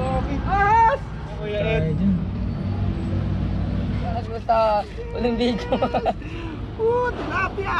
Ahas! Kuya Ed. Basta, walang dito. Tilapia!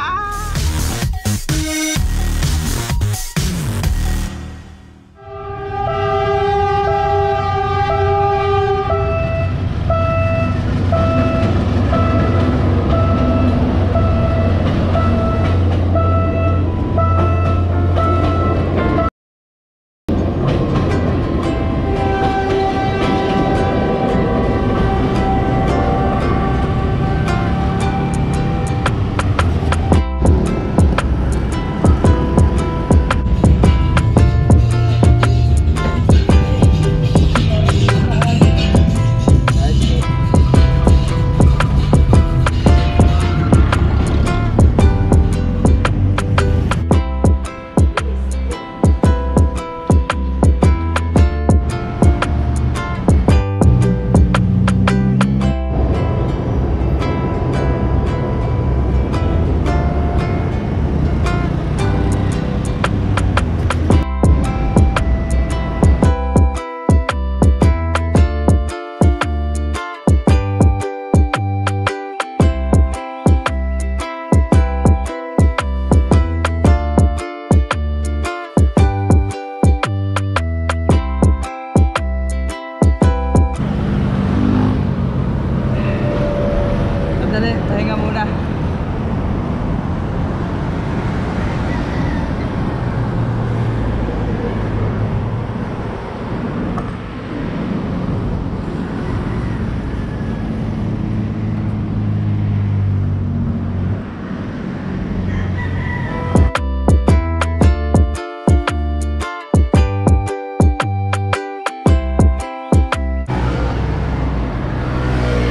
Pahinga muna.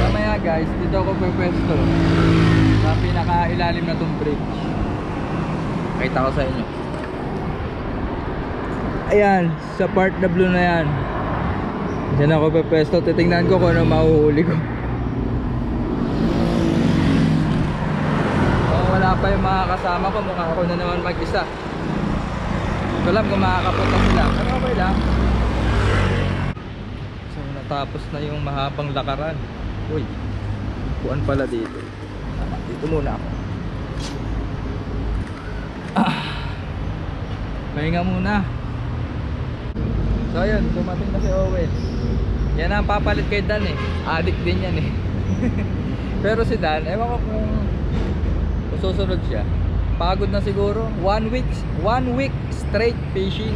Mamaya guys, dito ako pwesto sa pinaka-ilalim na tong bridge. Pakita ko sa inyo. Ayan, sa part na blue na yan. Diyan ako pwesto. Titingnan ko kung ano mahuhuli ko. Wala pa yung mga kasama ko. Mukha ako na naman mag-isa. Ito lang kung makakapunta sila. Pero okay lang. So natapos na yung mahabang lakaran. Uy, upuan pala dito. Dito muna ako. Pahinga muna. So ayun, dumating na si Owen. Yan ang papalit kay Dan eh. Addict din yan eh. Pero si Dan, ewan ko kung susunod siya. Pagod na siguro. 1 week straight fishing.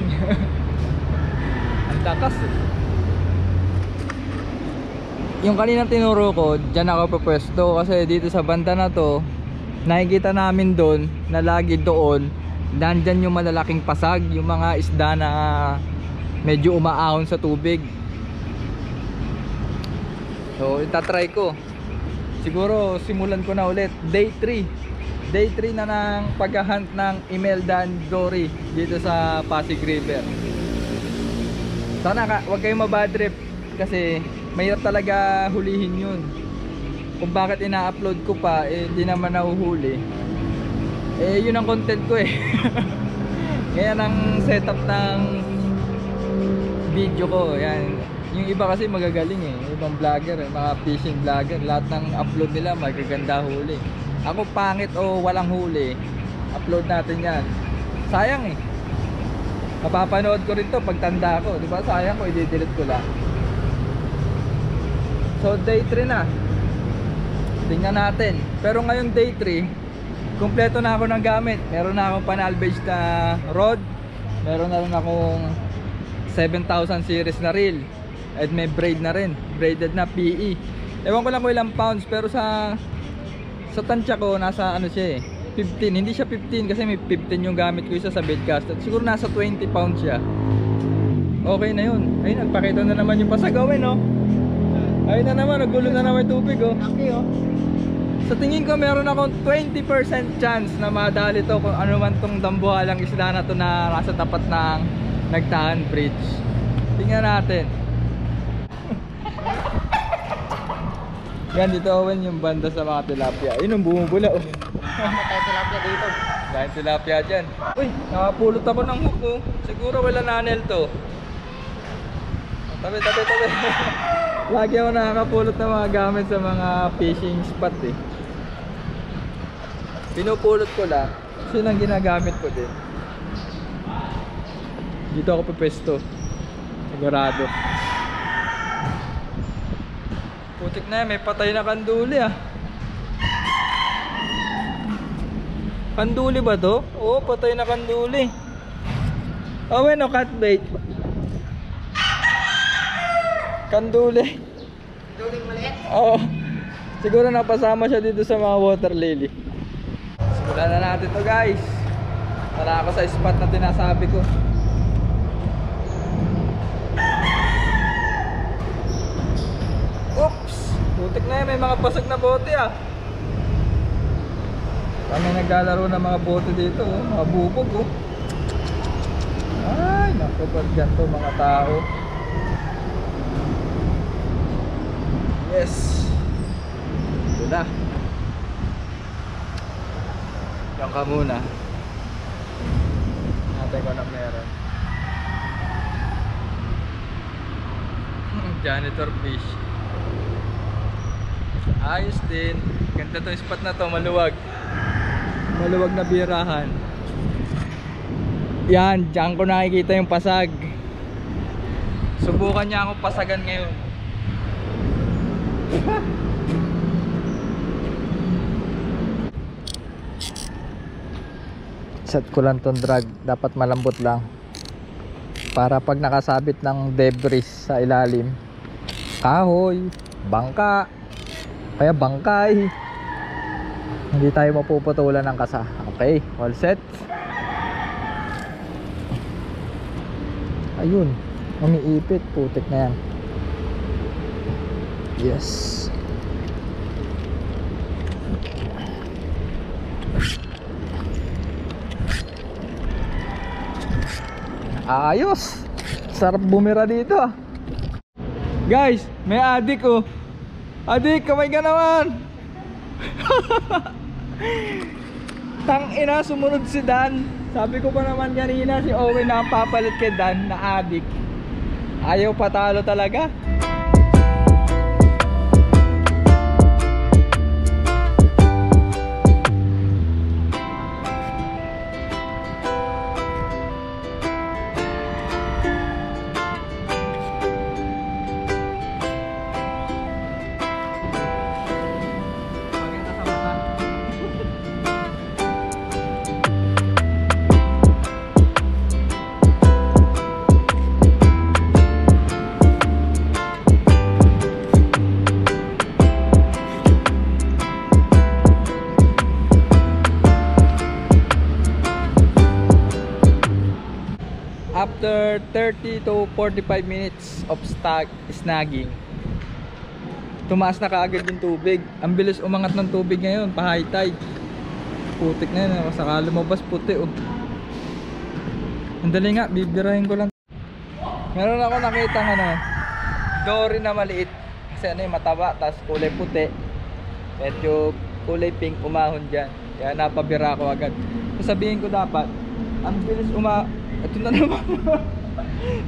Ang takas eh. Yung kaninang tinuro ko, dyan ako pupwesto kasi dito sa banda na to, nakikita namin doon na lagi doon nandyan yung malalaking pasag, yung mga isda na medyo umaahon sa tubig. So itatry ko. Siguro simulan ko na ulit day 3 na ng paghahunt ng Imelda and Dory dito sa Pasig River. Sana wag kayong mabadrip kasi mahirap talaga hulihin yun. Kung bakit ina-upload ko pa eh di naman nahuhuli, eh yun ang content ko eh. Ngayon ang setup ng video ko. Yan. Yung iba kasi magagaling eh, ibang vlogger eh, mga fishing vlogger, lahat ng upload nila magaganda huli. Ako pangit o walang huli, upload natin yan. Sayang eh, mapapanood ko rin to pag tanda ko, di ba? Sayang ko, i-delete ko lang. So day 3 na, tingnan natin. Pero ngayon day 3, kumpleto na ako ng gamit. Meron na akong panalbage na rod, meron na rin akong 7,000 series na reel, at may braid na rin, braided na PE. Ewan ko lang kung ilang pounds, pero sa tansya ko nasa ano siya eh, 15. Hindi siya 15 kasi may 15 yung gamit ko isa sa baitcast. At siguro nasa 20 pounds siya. Okay na yun. Ayun, nagpakita na naman yung pasagawin oh. Ayun na naman, nagulo na naman yung tubig oh. Okay oh. Sa tingin ko meron akong 20% chance na madali to kung ano man tong dambuhalang isla na to na nasa tapat ng Nagtahan Bridge. Tingnan natin. Yan, dito Owen yung banda sa mga tilapia. Yun ang bumubula oh. Tayo tilapia dito. Dahil tilapia dyan. Uy, nakapulot ako ng hook oh. Siguro wala nanel to. Tabi. Lagi ako nakakapulot ng mga gamit sa mga fishing spot eh. Pinupulot ko lang kasi nang ginagamit ko din. Dito ako pepesto. Sigurado. Putik na yan, may patay na kanduli ah. Kanduli ba to? Oo, patay na kanduli. Oh, bueno, cat bait. Kanduli. Duling maliit. Oo. Siguro napasama siya dito sa mga water lily. Simulan na natin to guys. Tara ako sa spot na tinasabi ko. Oops! Putik na yan, may mga pasag na bote ah. Kami naglalaro ng mga bote dito oh. Mga bubog oh. Ay, naku, ba't ganito mga tao. Yes. Ito na. Diyan ka muna. Natin ko na meron. Janitor fish. Ayos din. Ganda tong spot na to, maluwag. Maluwag na birahan. Yan, diyan ko nakikita yung pasag. Subukan niya akong pasagan ngayon. Set ko lang tong drag, dapat malambot lang para pag nakasabit ng debris sa ilalim, kahoy, bangka, kaya bangkay, hindi tayo mapuputulan ng kasa. Okay, all set. Ayun, umiipit, putik na yan. Yes. Ayos. Sarap bumira dito ah. Guys, may adik oh. Adik, kamay ka naman. Tang ina, sumunod si Dan. Sabi ko pa naman kanina si Owen na ang papalit kay Dan na adik. Ayaw patalo talaga. After 30 to 45 minutes of snagging, tumaas na kaagad yung tubig. Ang bilis umangat ng tubig ngayon, pa high tide. Putik na yun, saka lumabas puti oh. Ang dali nga, bibirahin ko lang. Meron ako nakita dory na maliit. Kasi ano yung mataba, tas kulay puti. At yung kulay pink umahon dyan. Kaya napabira ko agad. Sasabihin ko dapat, ang bilis ito na naman.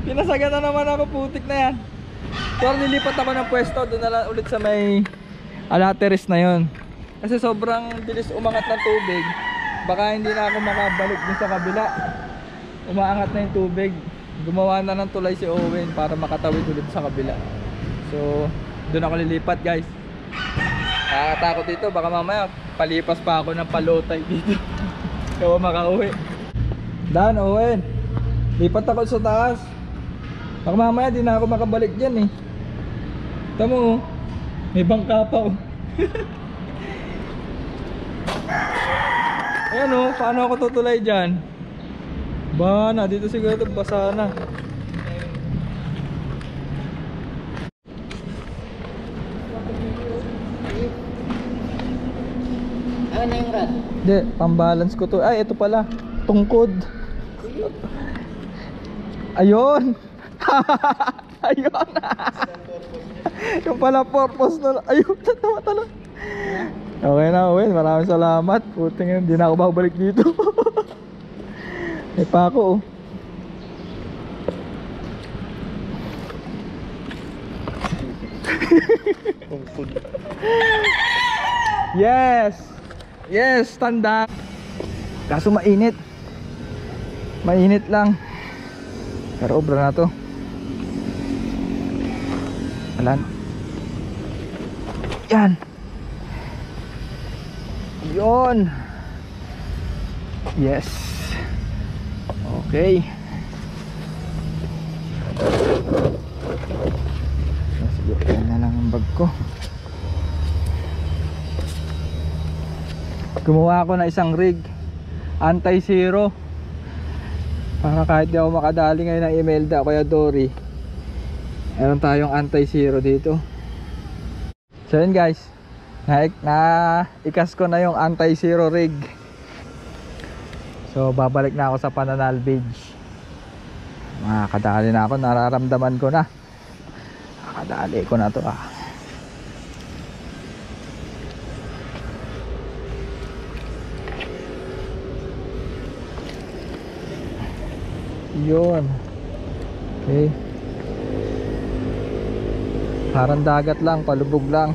Pinasaga na naman ako, putik na yan. So nilipat ako ng pwesto, doon na lang ulit sa may alateris na yon. Kasi sobrang bilis umangat ng tubig. Baka hindi na ako makabalik dun sa kabila. Umaangat na yung tubig. Gumawa na ng tulay si Owen para makatawid ulit sa kabila. So doon ako lilipat guys. Nakakatakot dito, baka mamaya palipas pa ako ng palotay dito. Kaya makauwi. Dan, Owen, lipat ako sa taas. Baka mamaya di na ako makabalik dyan eh. Tamo, may bangka pa oh. Ayan oh, paano ako tutulay dyan? Bana, dito siguro ito basa na. Ano na yung rod? Hindi, pambalance ko to. Ay, ito pala, tungkod. Ayun. Ayun. Yung pala purpose na. Ayun, tama. Okay na, Owen, maraming salamat. Puting yun, hindi na ako babalik dito. May pako oh. Yes! Yes, tanda. Kaso mainit. Mainit lang. Pero obra na to. Alan. Yan. Yun. Yes. Okay. Siguro na lang ang bag ko. Gumawa ako ng isang rig anti-zero para kahit di ako makadali ngayon ng Imelda o kaya Dory, meron tayong anti-zero dito. So yun guys, ikas ko na yung anti-zero rig. So babalik na ako sa Pananal Beach. Makakadali na ako, nararamdaman ko na. Makakadali ko na to Yun. Okay. Parang dagat lang, palubog lang.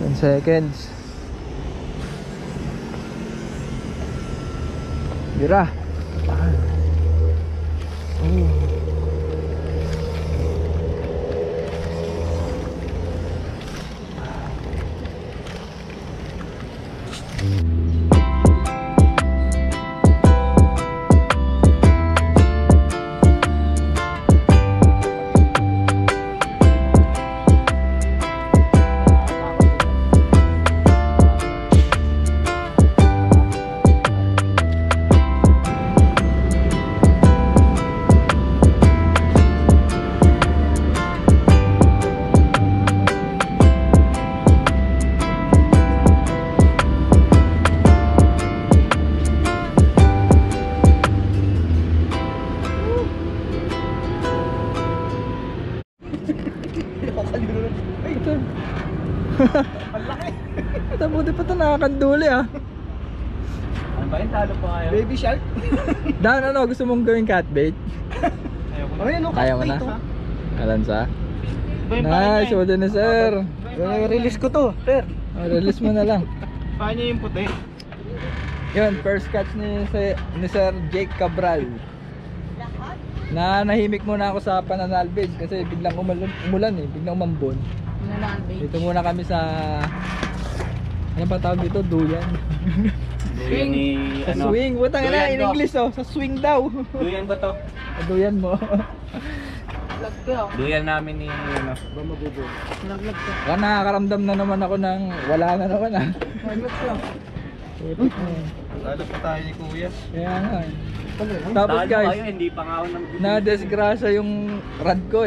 10 seconds. Gira. Ito buti pa ito nakakanduli Ano ba yun? Talo pa kayo? Baby shark. Dan, ano gusto mong gawing catbait? Ayaw mo na? Kalansa? Nice, wala na sir. Release ko to, per. Release mo na lang. Paano yung puti? Yun, first catch ni Sir Jake Cabral. Nahimik muna ako sa Pananal Beach kasi biglang umulan biglang umambon. Dito muna kami sa ano ba tawag dito? Duyan. Duyan ni Sa swing. Butang na in English sa swing daw. Duyan ba to? Duyan mo. Duyan namin ni Baka nakakaramdam na naman ako ng wala na naman Talo pa tayo ni Kuya. Kaya nga Tapos guys, hindi pa nga ako na-disgrasya yung rad ko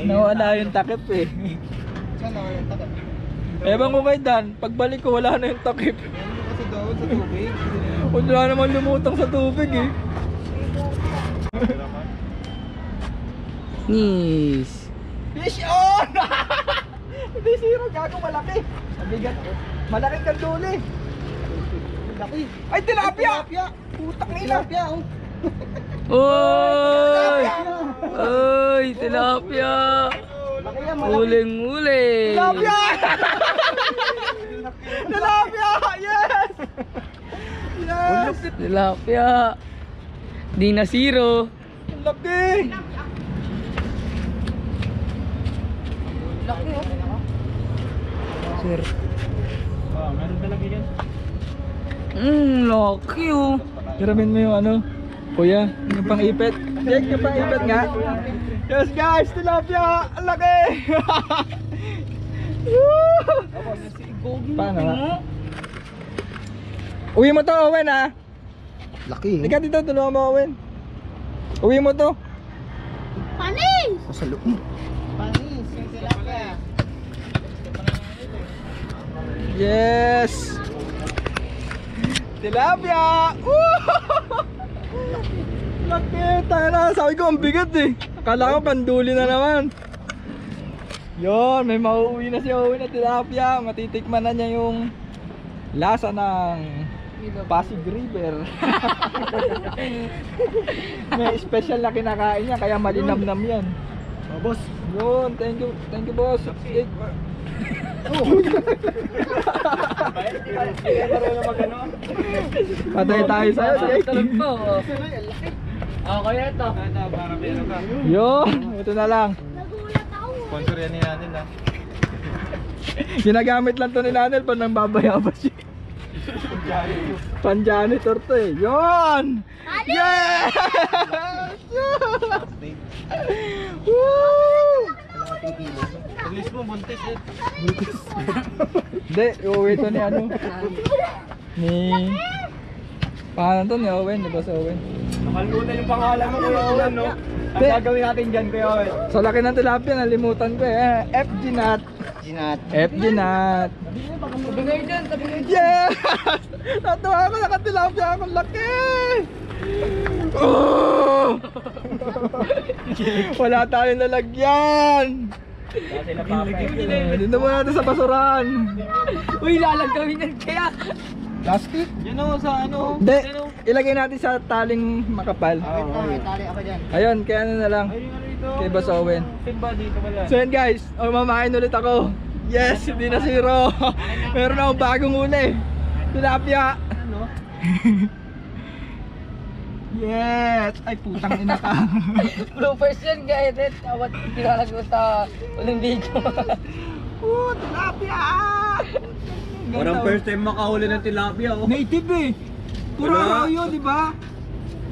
nawala yung takip Saan ako yung takip? Ewan ko kay Dan, pagbalik ko wala na yung takip. Kasi doon sa tubig. Wala naman lumutang sa tubig Nis. Fish on! Hindi zero, gago malaki. Mabigat malaki kanduli. Laki. Ay tilapia! Putak na tilapia. Oy! Oy, tilapia! Laki yan, malaki. Uling-uling! Tilapia! Tilapia! Yes! Yes! Tilapia! Di na zero! Laki! Laki Sir. Meron talaga yan. Laki Hiramin mo yung ano, kuya, yung pang-ipit. Jake, yung pang-ipit nga. Yes guys, tilapia! Ang laki! Paano nga? Uwi mo to, Owen Laki. Ika dito, tulungan mo, Owen. Uwi mo to. Panis! Sa loob. Panis, yung tilapia. Yes! Tilapia! Laki! Tayo na, sabi ko ang bigat Akala ko kanduli na naman. Yon, may mauuwi na si Owen na tilapia. Matitikman na niya yung lasa ng Pasig River. May special na kinakain niya kaya malinamnam yan. Oh, boss. Yun, thank you boss. Jake. Patay tayo sa'yo, Jake. Talog po. Okay na ito. Para meron ka. Yun, ito na lang. Nagulat ako. Sponsor yan ni Anil ha. Ginagamit lang to ni Nanel pag nang babayabas siya. Pan-janitor to eh. Yun! Yes! Woo! Pag-list mo, buntis eh. Hindi, iuwi to ni ano? Ni... Pangalan to ni Owen, di ba si Owen? Nakalimutan yung pangalan mo, Kuya Owen, no? Ang Hindi. gagawin natin dyan, Kuya Owen. Sa laki ng tilapia, nalimutan ko eh. FG Nat. Ginat. FG Nat. Tabingay dyan, tabingay dyan. Yes! Natuwa ako, nakatilapia akong laki! Oh! Wala tayong lalagyan! Kasi napapay. Dito mo natin sa basurahan. Uy, lalagawin yan kaya. Plastic? Yan o, sa ano? Hindi, ilagay natin sa taling makapal. May tali ako dyan. Ayun, kaya ano na lang. Ay, yung ano ito? Kay Boss Owen. Timba dito pala. So yun guys, mamain ulit ako. Yes, hindi na zero. Meron akong bagong uli. Tilapia. Ano? Yes! Ay putang ina ka. Bloopers yan, guys. Tawad, tinalago sa uling video. Tilapia! Parang first time makahuli ng tilapia, oh. Native eh. Puro Wala. arroyo, di ba?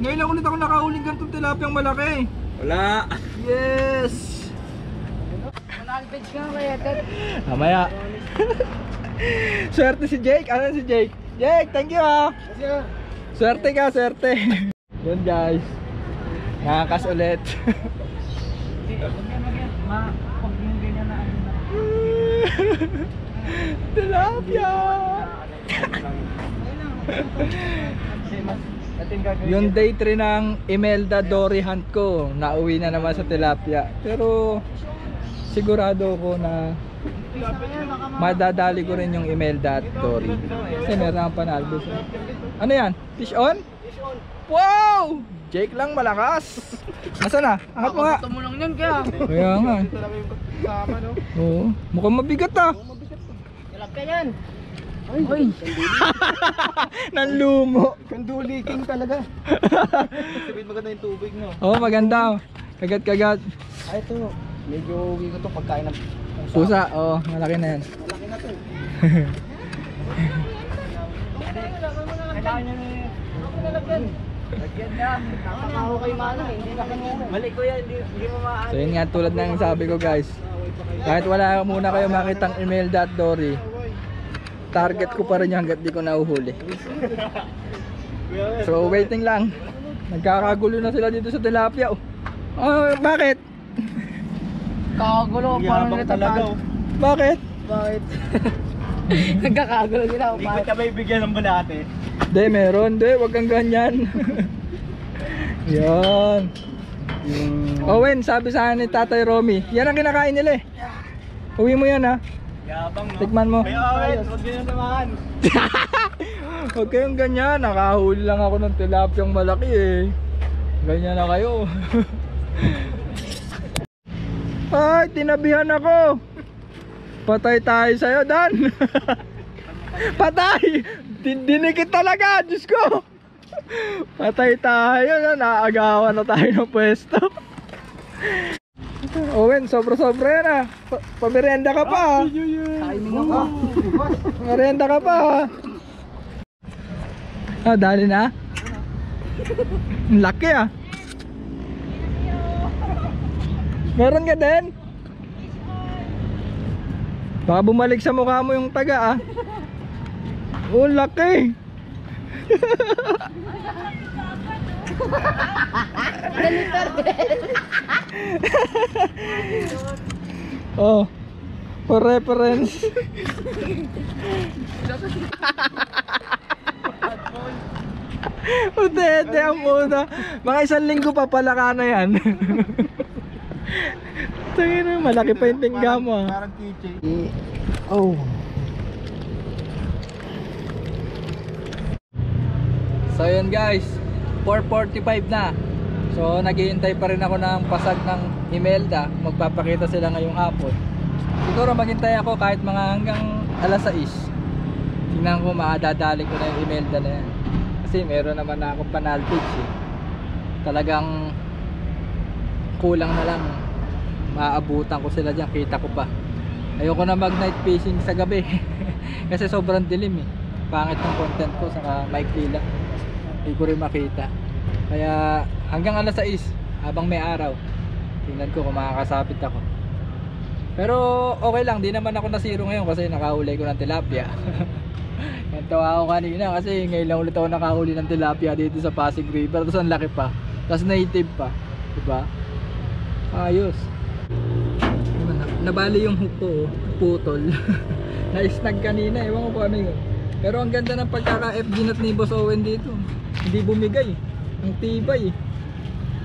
Ngayon lang ulit ako nakahuling ganitong tilapia malaki. Wala. Yes! Manalpage ka kaya, Ted. Mamaya. Swerte si Jake. Ano si Jake? Jake, thank you ah. Swerte ka, swerte. Yun guys. Nakakas ulit. Pag yung ganyan na ano na. Tilapia. Yung day 3 ng Imelda Dory hunt ko, nauwi na naman sa tilapia. Pero sigurado ko na madadali ko rin yung Imelda at Dory. Kasi meron akong panalbos. Ano yan? Fish on? Wow! Jake lang malakas. Nasaan na? Angat mo nga. Tumulong yan kaya. Kaya nga. Ito lang yung kasama, no? Oo. Mukhang mabigat ah. Tilapia yan. Uy. Nanlumo. Kanduli king talaga. Sabihin maganda yung tubig, no? Oo, maganda. Kagat-kagat. Ay, ito. Medyo uwi ko to pagkain ng Pusa, oo, malaki na yan. Malaki na to. Kailangan niya na yun. Lagyan na. Nakakaho kay Manang eh. Hindi na kanina. Mali ko yan, hindi mo maaari. So yun nga, tulad ng sabi ko guys, kahit wala muna kayo makitang Imelda at Dory, target ko pa rin yung hanggat di ko nahuhuli. So waiting lang. Nagkakagulo na sila dito sa tilapia. Oh, bakit? Kakagulo, parang Yabang nito talaga, oh. Bakit? Bakit? Nagkakagulo sila. Hindi ko ka may bigyan ng bulate. Hindi, meron. Hindi, wag kang ganyan. Yan. Owen, sabi sa akin ni Tatay Romy, yan ang kinakain nila eh. Uwi mo yan ha. Yabang, no? Tikman mo. Kaya Owen, huwag nyo na samahan. Huwag kayong ganyan, nakahuli lang ako ng tilapiyang malaki eh. Ganyan na kayo. Ay, tinabihan ako. Patay tayo sa'yo, Dan. Patay! Dinikit talaga, Diyos ko. Patay tayo, naagawan na tayo ng pwesto. Owen, sobra-sobra yan ah. Pamerenda ka pa ah. Timing ako. Merenda ka pa ah. Ah, dali na. Ang laki ah. Meron ka din? Baka bumalik sa mukha mo yung taga ah. Oh, laki. Oh, for reference. Utete ang muna. Mga 1 linggo pa pala ka na yan. Tangina, malaki pa yung tingga mo ah. Parang keychain. Oh. So yun guys, 4:45 na. So naghihintay pa rin ako ng pasag ng Imelda, magpapakita sila ngayong hapon. Siguro maghintay ako kahit mga hanggang alas 6. Tingnan ko, maadadali ko na yung Imelda na yan. Kasi meron naman na akong panalpage eh. Talagang kulang na lang, maabutan ko sila dyan, kita ko pa. Ayoko na mag night fishing sa gabi kasi sobrang dilim eh, pangit ng content ko, saka maikli lang, hindi ko rin makita. Kaya hanggang alas 6 habang may araw, tingnan ko kung makakasapit ako. Pero okay lang, di naman ako nasiro ngayon kasi nakahuli ko ng tilapia. Tawa ako kanina kasi ngayon lang ulit ako nakahuli ng tilapia dito sa Pasig River. Tapos ang laki pa, tapos native pa, diba? Ayos. Nabali yung hook ko, putol. Na-snag kanina, ewan ko kung ano yun. Pero ang ganda ng pagkaka-FG nut ni Boss Owen dito. Hindi bumigay, ang tibay.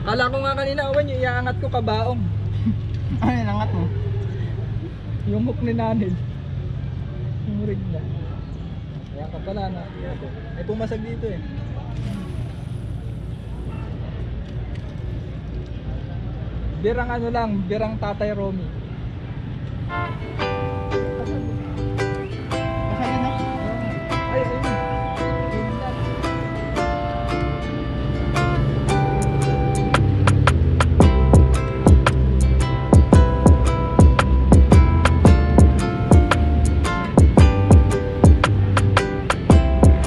Kala ko nga kanina, Owen, yung iaangat ko kabaong. Ano yung angat mo? Yung hook ni Nanil. Yung rig na. Ayan ka pala na. Ay pumasag dito eh. Birang ano lang, birang Tatay Romy. Ayan na. Ay, ayun. Yun lang.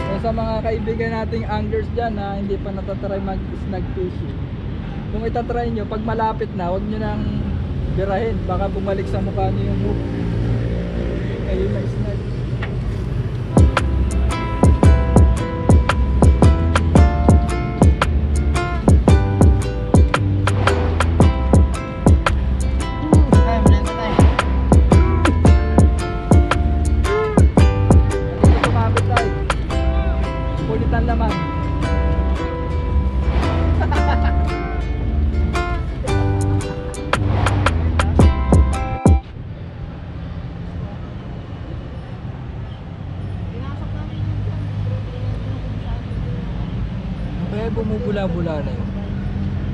So, sa mga kaibigan nating anglers dyan na hindi pa natatry mag-snag fishing, kung itatry nyo, pag malapit na, huwag nyo nang birahin, baka bumalik sa mukha nyo yung hook. Ayun na snag. Time, blend na tayo. Hindi sumabit tayo. Pulitan laman. Kaya bumubula-bula na yun.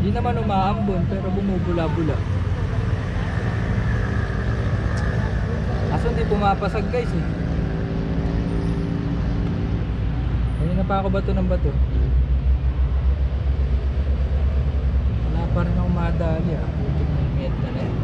Hindi naman umaambon pero bumubula-bula. Kaso hindi pumapasag guys eh. Kanina pa ako bato ng bato. Wala pa rin ako madali ah. Putik ng meta na yan.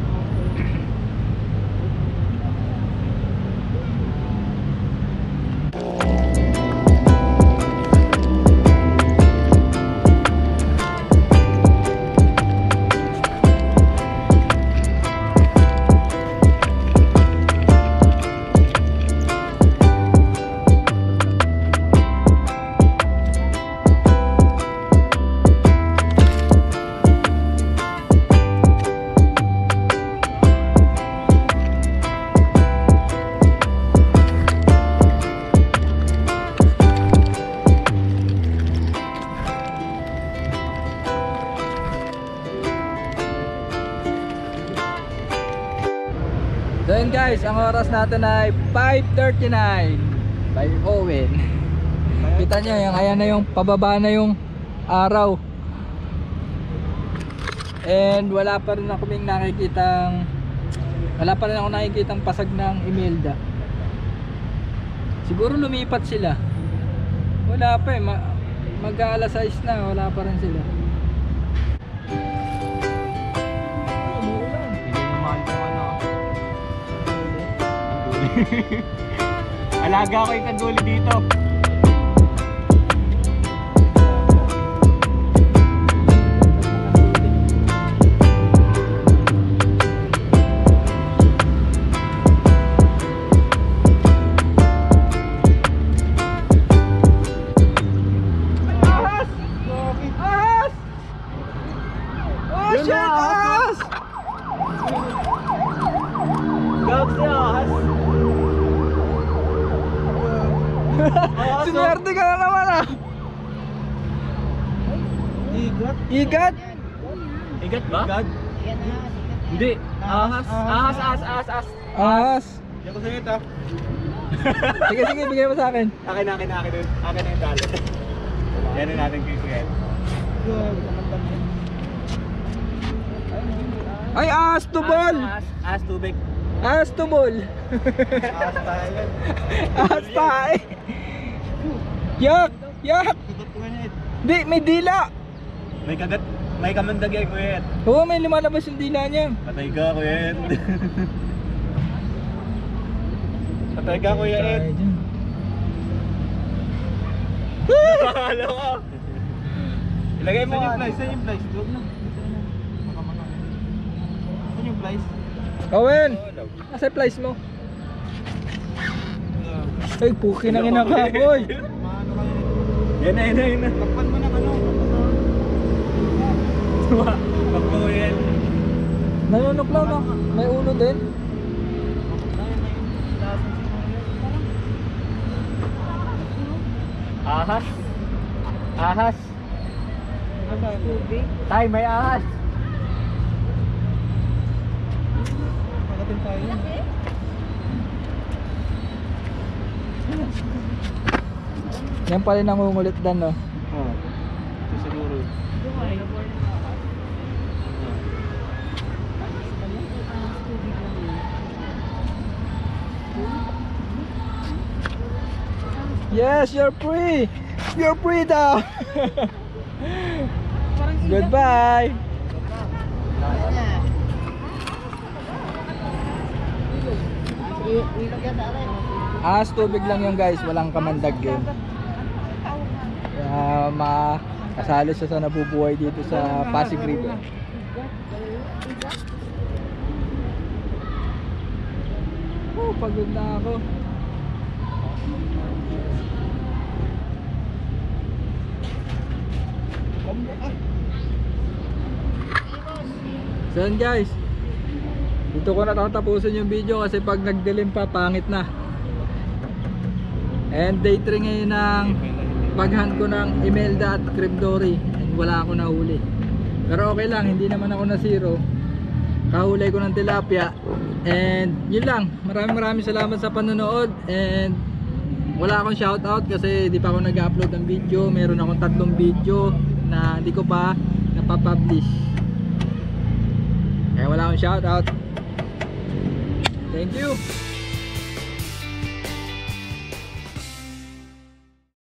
So yun guys, ang oras natin ay 5:39 by Owen. Kita nyo, yung, ayan na yung pababa na yung araw. And wala pa rin ako nakikitang pasag ng Imelda. Siguro lumipat sila. Wala pa eh, mag-aalas 6 na, wala pa rin sila. Alaga ko yung kanduli dito. Ahas! Ahas! Oh Yun shit! na, ahas! Ahas! Gabs na ahas. Sinwerte ka na naman ah! Igat. Igat! Igat ba? Igat? Hindi. Ahas. Ahas, ahas, ahas, ahas. Ahas! Hindi ko sa'yo ito. Sige, sige, bigay mo sa akin. Akin na yung talo. Yan na natin kay Kuya. Ay, ahas to ball! Ahas tubig. Ahas to ball! Ahas tayo yan. Ahas tayo! Yak! Yak! Higat ko yan. Di, may dila! May kagat, may kamandag yan, Kuya Ed. Oo, may lumalabas yung dila niya. Patay ka, Kuya Ed. Patay ka, Kuya Ed. Tayo dyan. Nakakala ko. Ilagay mo Saan yung ano. flies? Saan yung flies? Huwag na. Baka manang. Saan yung flies? Owen! Nasa flies mo? Ay, puki na kinakaboy! Maano kayo? Yan na. Takpan mo na ano. Pag Kuya Ed. Nanunuklaw na. May ulo din. Ahas. Ahas. Tay, may ahas. Pagatin tayo. Yan pala nangungulit dan, no? Oo. Ito siguro. Yes, you're free! You're free daw! Goodbye! Ahas tubig lang yun guys, walang kamandag yun. Kaya makasali siya sa nabubuhay dito sa Pasig River. Oh, pagod na ako. So yun guys, dito ko natatapusin yung video kasi pag nagdilim pa pangit na. And day 3 ngayon ng paghunt ko ng Imelda at Cribdory, and wala ako nahuli. Pero okay lang, hindi naman ako na zero. Kahulay ko ng tilapia. And yun lang, maraming salamat sa panonood. And wala akong shoutout kasi di pa ako nag-upload ng video. Meron akong 3 video na hindi ko pa napapublish. Kaya wala akong shoutout. Thank you.